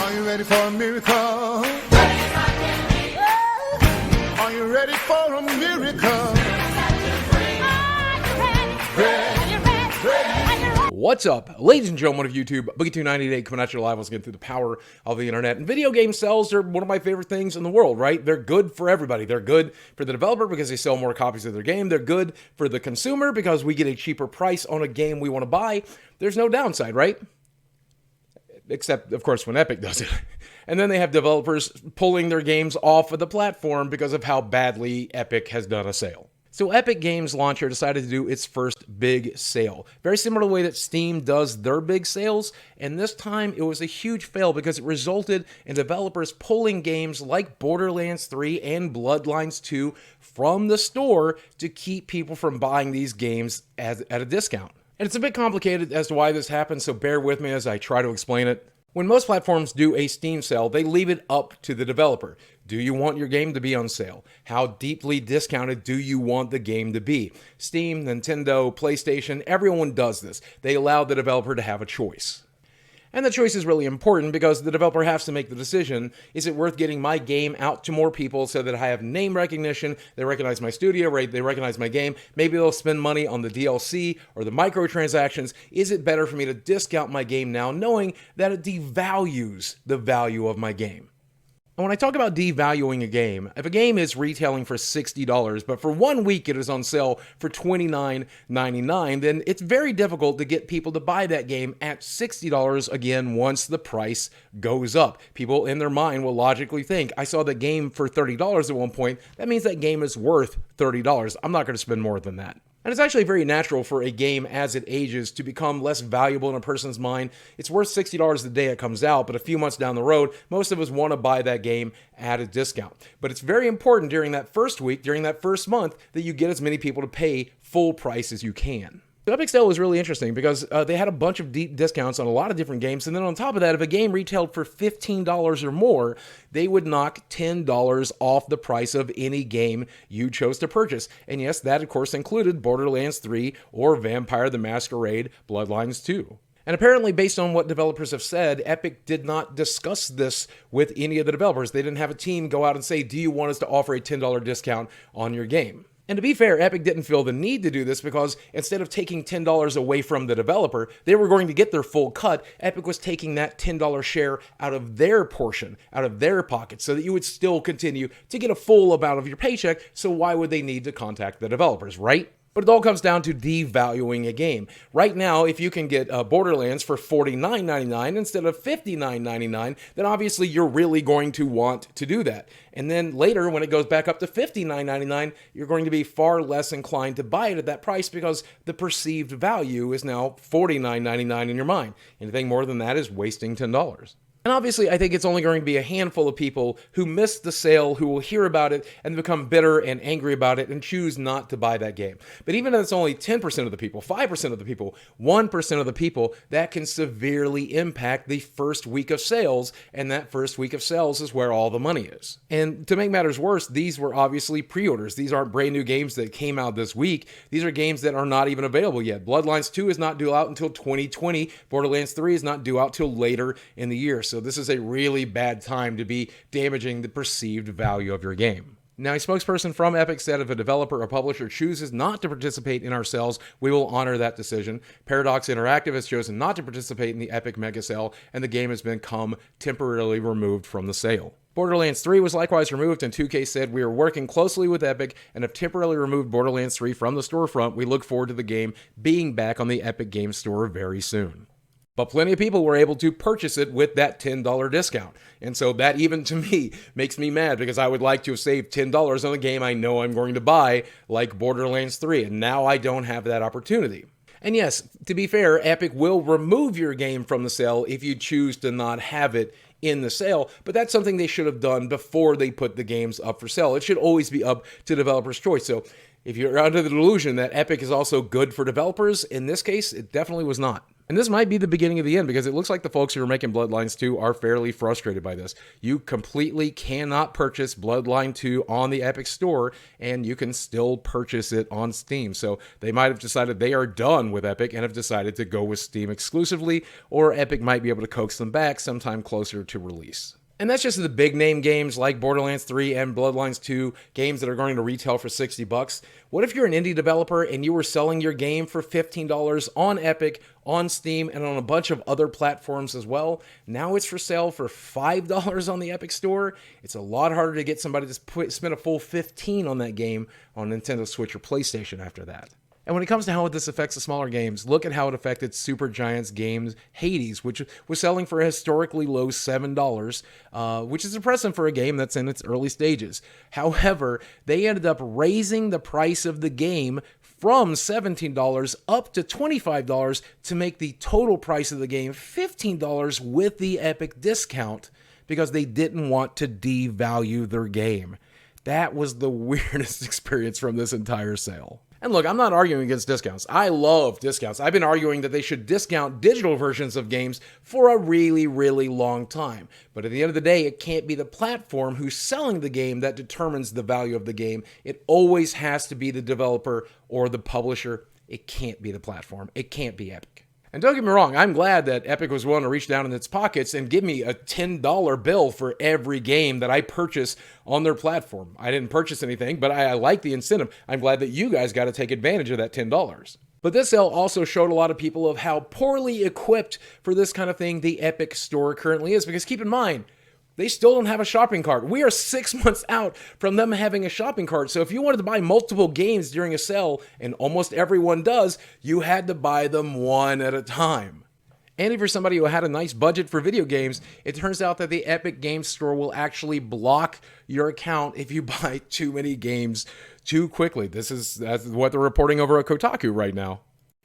Are you ready for a miracle? Are you ready for a miracle? What's up, ladies and gentlemen of YouTube? Boogie290 today coming at you live once again through the power of the internet. And video game sales are one of my favorite things in the world, right? They're good for everybody. They're good for the developer because they sell more copies of their game. They're good for the consumer because we get a cheaper price on a game we want to buy. There's no downside, right? Except, of course, when Epic does it. And then they have developers pulling their games off of the platform because of how badly Epic has done a sale. So Epic Games Launcher decided to do its first big sale. Very similar to the way that Steam does their big sales, and this time it was a huge fail because it resulted in developers pulling games like Borderlands 3 and Bloodlines 2 from the store to keep people from buying these games at a discount. And it's a bit complicated as to why this happened, so bear with me as I try to explain it. When most platforms do a Steam sale, they leave it up to the developer. Do you want your game to be on sale? How deeply discounted do you want the game to be? Steam, Nintendo, PlayStation, everyone does this. They allow the developer to have a choice. And the choice is really important because the developer has to make the decision, is it worth getting my game out to more people so that I have name recognition, they recognize my studio, right? They recognize my game, maybe they'll spend money on the DLC or the microtransactions. Is it better for me to discount my game now knowing that it devalues the value of my game? And when I talk about devaluing a game, if a game is retailing for $60, but for 1 week it is on sale for $29.99, then it's very difficult to get people to buy that game at $60 again once the price goes up. People in their mind will logically think, I saw the game for $30 at one point, that means that game is worth $30. I'm not going to spend more than that. And it's actually very natural for a game as it ages to become less valuable in a person's mind. It's worth $60 the day it comes out, but a few months down the road, most of us want to buy that game at a discount. But it's very important during that first week, during that first month, that you get as many people to pay full price as you can. The Epic sale was really interesting because they had a bunch of deep discounts on a lot of different games, and then on top of that, if a game retailed for $15 or more, they would knock $10 off the price of any game you chose to purchase. And yes, that of course included Borderlands 3 or Vampire the Masquerade Bloodlines 2. And apparently, based on what developers have said, Epic did not discuss this with any of the developers. They didn't have a team go out and say, do you want us to offer a $10 discount on your game? And to be fair, Epic didn't feel the need to do this because instead of taking $10 away from the developer, they were going to get their full cut. Epic was taking that $10 share out of their portion, out of their pocket, so that you would still continue to get a full amount of your paycheck. So why would they need to contact the developers, right? But it all comes down to devaluing a game. Right now, if you can get Borderlands for $49.99 instead of $59.99, then obviously you're really going to want to do that. And then later, when it goes back up to $59.99, you're going to be far less inclined to buy it at that price because the perceived value is now $49.99 in your mind. Anything more than that is wasting $10. And obviously, I think it's only going to be a handful of people who missed the sale, who will hear about it and become bitter and angry about it and choose not to buy that game. But even if it's only 10% of the people, 5% of the people, 1% of the people, that can severely impact the first week of sales. And that first week of sales is where all the money is. And to make matters worse, these were obviously pre-orders. These aren't brand new games that came out this week. These are games that are not even available yet. Bloodlines 2 is not due out until 2020. Borderlands 3 is not due out till later in the year. So this is a really bad time to be damaging the perceived value of your game. Now, a spokesperson from Epic said if a developer or publisher chooses not to participate in our sales, we will honor that decision. Paradox Interactive has chosen not to participate in the Epic mega sale, and the game has become temporarily removed from the sale. Borderlands 3 was likewise removed, and 2K said, we are working closely with Epic and have temporarily removed Borderlands 3 from the storefront. We look forward to the game being back on the Epic Games Store very soon. But plenty of people were able to purchase it with that $10 discount. And so that even to me makes me mad because I would like to have saved $10 on a game I know I'm going to buy like Borderlands 3. And now I don't have that opportunity. And yes, to be fair, Epic will remove your game from the sale if you choose to not have it in the sale, but that's something they should have done before they put the games up for sale. It should always be up to developers' choice. So if you're under the delusion that Epic is also good for developers, in this case, it definitely was not. And this might be the beginning of the end, because it looks like the folks who are making Bloodlines 2 are fairly frustrated by this. You completely cannot purchase Bloodline 2 on the Epic Store, and you can still purchase it on Steam. So they might have decided they are done with Epic and have decided to go with Steam exclusively, or Epic might be able to coax them back sometime closer to release. And that's just the big name games like Borderlands 3 and Bloodlines 2, games that are going to retail for $60. What if you're an indie developer and you were selling your game for $15 on Epic, on Steam, and on a bunch of other platforms as well? Now it's for sale for $5 on the Epic Store. It's a lot harder to get somebody to spend a full $15 on that game on Nintendo Switch or PlayStation after that. And when it comes to how this affects the smaller games, look at how it affected Supergiant's games Hades, which was selling for a historically low $7, which is impressive for a game that's in its early stages. However, they ended up raising the price of the game from $17 up to $25 to make the total price of the game $15 with the Epic discount, because they didn't want to devalue their game. That was the weirdest experience from this entire sale. And look, I'm not arguing against discounts. I love discounts. I've been arguing that they should discount digital versions of games for a really, really long time. But at the end of the day, it can't be the platform who's selling the game that determines the value of the game. It always has to be the developer or the publisher. It can't be the platform. It can't be Epic. And don't get me wrong, I'm glad that Epic was willing to reach down in its pockets and give me a $10 bill for every game that I purchase on their platform. I didn't purchase anything, but I like the incentive. I'm glad that you guys got to take advantage of that $10. But this sale also showed a lot of people of how poorly equipped for this kind of thing the Epic Store currently is. Because keep in mind, they still don't have a shopping cart. We are 6 months out from them having a shopping cart. So if you wanted to buy multiple games during a sale, and almost everyone does, you had to buy them one at a time. And if you're somebody who had a nice budget for video games, it turns out that the Epic Games Store will actually block your account if you buy too many games too quickly. That's what they're reporting over at Kotaku right now.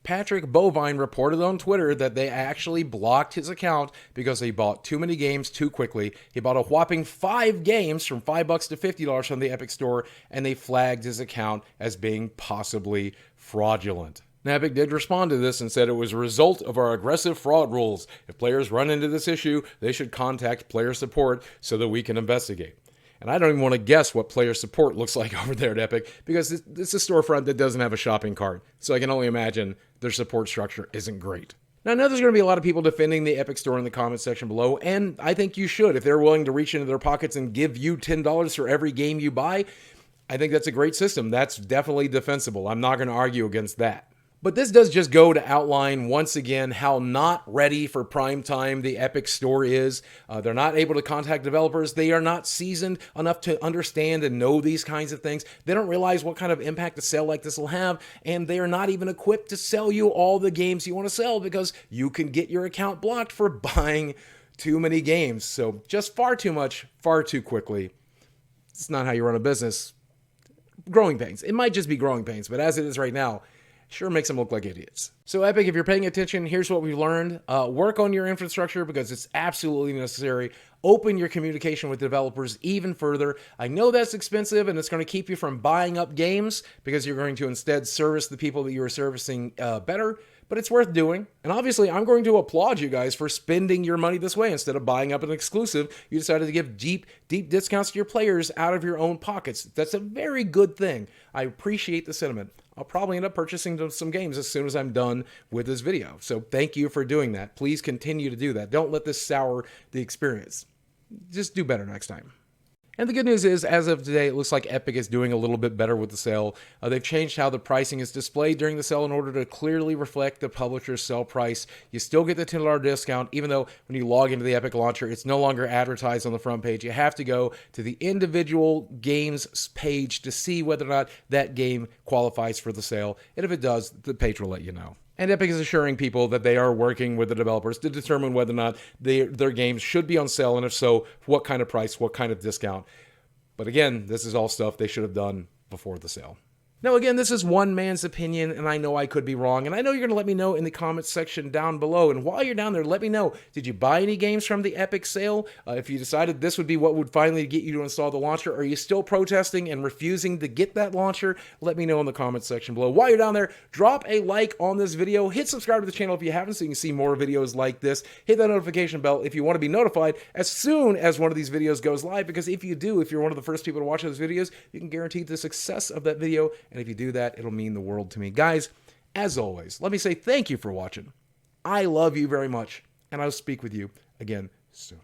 Patrick Bovine reported on Twitter that they actually blocked his account because he bought too many games too quickly. He bought a whopping 5 games from $5 to $50 from the Epic Store, and they flagged his account as being possibly fraudulent. Now, Epic did respond to this and said it was a result of our aggressive fraud rules. If players run into this issue, they should contact player support so that we can investigate. And I don't even want to guess what player support looks like over there at Epic, because it's a storefront that doesn't have a shopping cart. So I can only imagine their support structure isn't great. Now, I know there's going to be a lot of people defending the Epic Store in the comments section below, and I think you should. If they're willing to reach into their pockets and give you $10 for every game you buy, I think that's a great system. That's definitely defensible. I'm not going to argue against that. But this does just go to outline once again how not ready for prime time the Epic Store is. They're not able to contact developers. They are not seasoned enough to understand and know these kinds of things. They don't realize what kind of impact a sale like this will have, and they are not even equipped to sell you all the games you want to sell, because you can get your account blocked for buying too many games. So just far too much, far too quickly. It's not how you run a business. Growing pains. It might just be growing pains, but as it is right now, sure makes them look like idiots. So Epic, if you're paying attention, here's what we've learned. Work on your infrastructure, because it's absolutely necessary. Open your communication with developers even further. I know that's expensive, and it's going to keep you from buying up games, because you're going to instead service the people that you are servicing better. But it's worth doing. And obviously, I'm going to applaud you guys for spending your money this way. Instead of buying up an exclusive, you decided to give deep discounts to your players out of your own pockets. That's a very good thing. I appreciate the sentiment. I'll probably end up purchasing some games as soon as I'm done with this video. So thank you for doing that. Please continue to do that. Don't let this sour the experience. Just do better next time. And the good news is, as of today, it looks like Epic is doing a little bit better with the sale. They've changed how the pricing is displayed during the sale in order to clearly reflect the publisher's sell price. You still get the $10 discount, even though when you log into the Epic launcher, it's no longer advertised on the front page. You have to go to the individual games page to see whether or not that game qualifies for the sale. And if it does, the page will let you know. And Epic is assuring people that they are working with the developers to determine whether or not their games should be on sale, and if so, what kind of price, what kind of discount. But again, this is all stuff they should have done before the sale. Now, again, this is one man's opinion, and I know I could be wrong, and I know you're going to let me know in the comments section down below. And while you're down there, let me know, did you buy any games from the Epic sale? If you decided this would be what would finally get you to install the launcher, are you still protesting and refusing to get that launcher? Let me know in the comments section below. While you're down there, drop a like on this video, hit subscribe to the channel if you haven't so you can see more videos like this. Hit that notification bell if you want to be notified as soon as one of these videos goes live, because if you do, if you're one of the first people to watch those videos, you can guarantee the success of that video. And if you do that, it'll mean the world to me. Guys, as always, let me say thank you for watching. I love you very much, and I'll speak with you again soon.